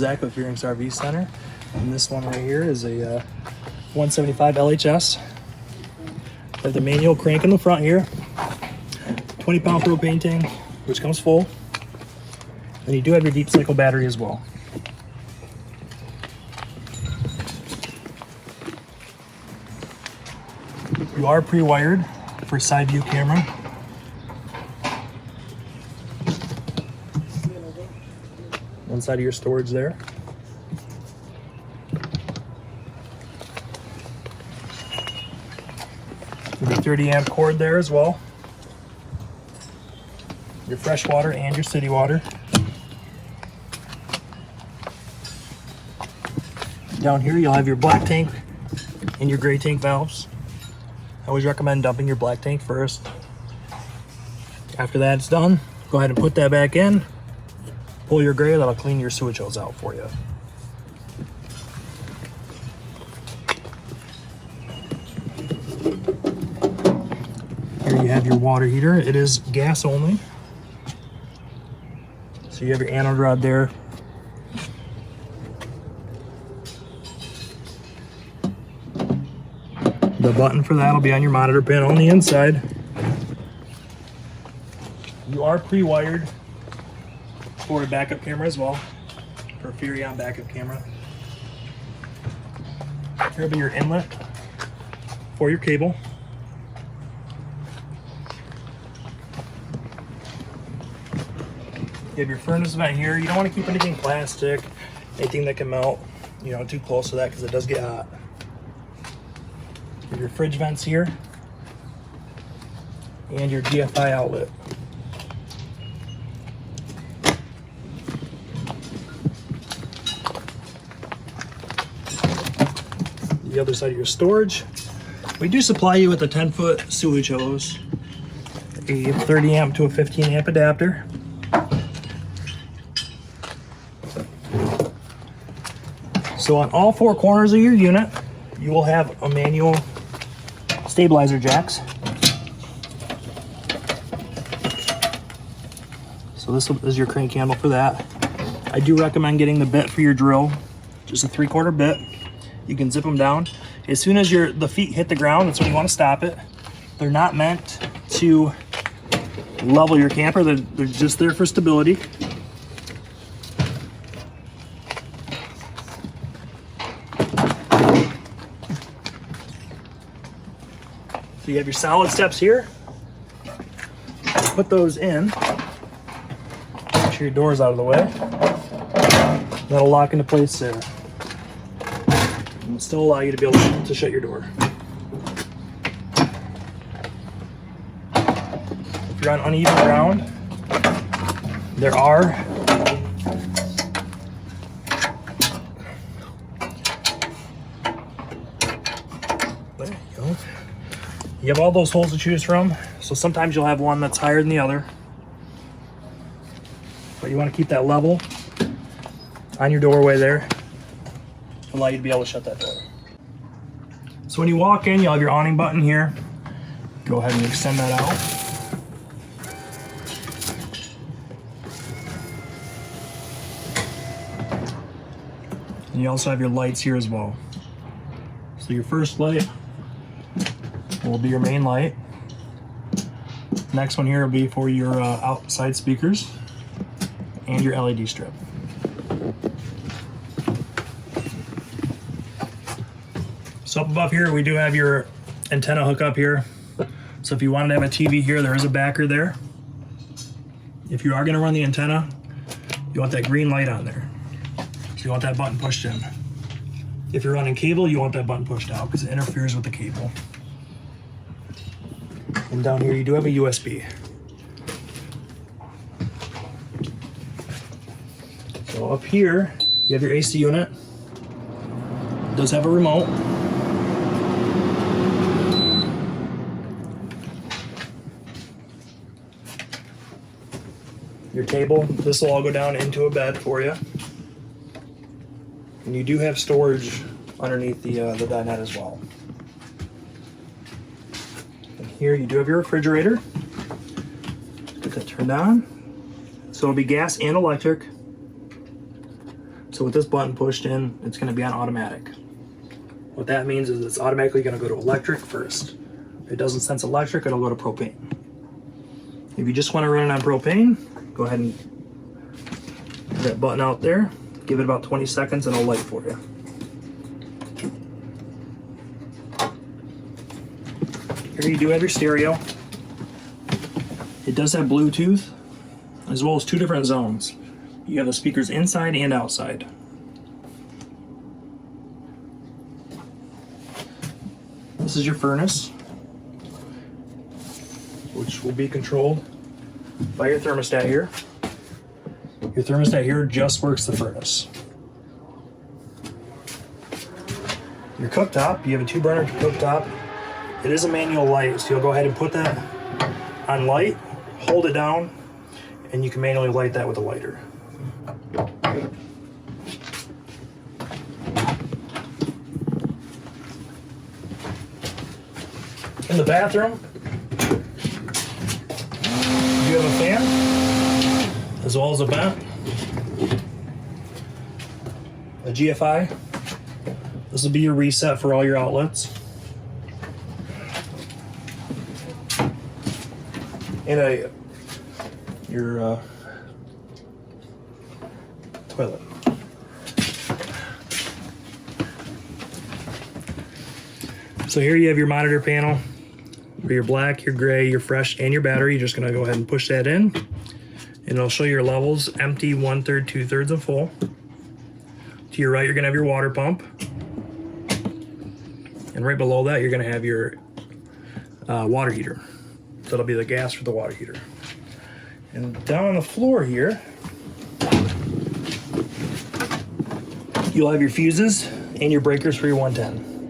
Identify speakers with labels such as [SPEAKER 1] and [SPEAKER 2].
[SPEAKER 1] Zach with Veurink's RV Center, and this one right here is a 175 LHS. We have the manual crank in the front here, 20-pound propane tank, which comes full, and you do have your deep cycle battery as well. You are pre-wired for side view camera. One side of your storage there. With a 30 amp cord there as well. Your fresh water and your city water. Down here you'll have your black tank and your gray tank valves. I always recommend dumping your black tank first. After that it's done, go ahead and put that back in. Pull your gray, that'll clean your sewage hose out for you. Here you have your water heater. It is gas only. So you have your anode rod there. The button for that will be on your monitor pin on the inside. You are pre-wired for a backup camera as well, for a Veurink backup camera. Here will be your inlet for your cable. You have your furnace vent here. You don't want to keep anything plastic, anything that can melt, you know, too close to that because it does get hot. You have your fridge vents here and your GFI outlet. The other side of your storage. We do supply you with a 10-foot sewage hose, a 30 amp to a 15 amp adapter. So on all four corners of your unit, you will have a manual stabilizer jacks. So this is your crank handle for that. I do recommend getting the bit for your drill, just a 3/4 bit. You can zip them down. As soon as the feet hit the ground, that's when you want to stop it. They're not meant to level your camper. They're just there for stability. So you have your solid steps here. Put those in. Make sure your door's out of the way. That'll lock into place there. And still allow you to be able to shut your door. If you're on uneven ground, there are there you go. You have all those holes to choose from, so sometimes you'll have one that's higher than the other. But you want to keep that level on your doorway there. Allow you to be able to shut that door. So when you walk in, you'll have your awning button here. Go ahead and extend that out. And you also have your lights here as well. So your first light will be your main light. Next one here will be for your outside speakers and your LED strip. So up above here, we do have your antenna hookup here. So if you wanted to have a TV here, there is a backer there. If you are going to run the antenna, you want that green light on there. So you want that button pushed in. If you're running cable, you want that button pushed out because it interferes with the cable. And down here, you do have a USB. So up here, you have your AC unit. It does have a remote. Your table, this will all go down into a bed for you. And you do have storage underneath the dinette as well. And here you do have your refrigerator. Get that turned on. So it'll be gas and electric. So So with this button pushed in, it's going to be on automatic. What that means is it's automatically going to go to electric first. If it doesn't sense electric, it'll go to propane. If you just want to run it on propane, go ahead and put that button out there. Give it about 20 seconds and it'll light for you. Here you do have your stereo. It does have Bluetooth, as well as 2 different zones. You have the speakers inside and outside. This is your furnace, which will be controlled by your thermostat here. Your thermostat here just works the furnace. Your cooktop, you have a 2-burner cooktop. It is a manual light, so you'll go ahead and put that on light, hold it down, and you can manually light that with a lighter. In the bathroom, you have a fan, as well as a vent, a GFI. This will be your reset for all your outlets. And your toilet. So here you have your monitor panel for your black, your gray, your fresh, and your battery. You're just gonna go ahead and push that in, and it'll show your levels: empty, 1/3, 2/3, and full. To your right, you're gonna have your water pump, and right below that, you're gonna have your water heater. So that'll be the gas for the water heater. And down on the floor here, you'll have your fuses and your breakers for your 110.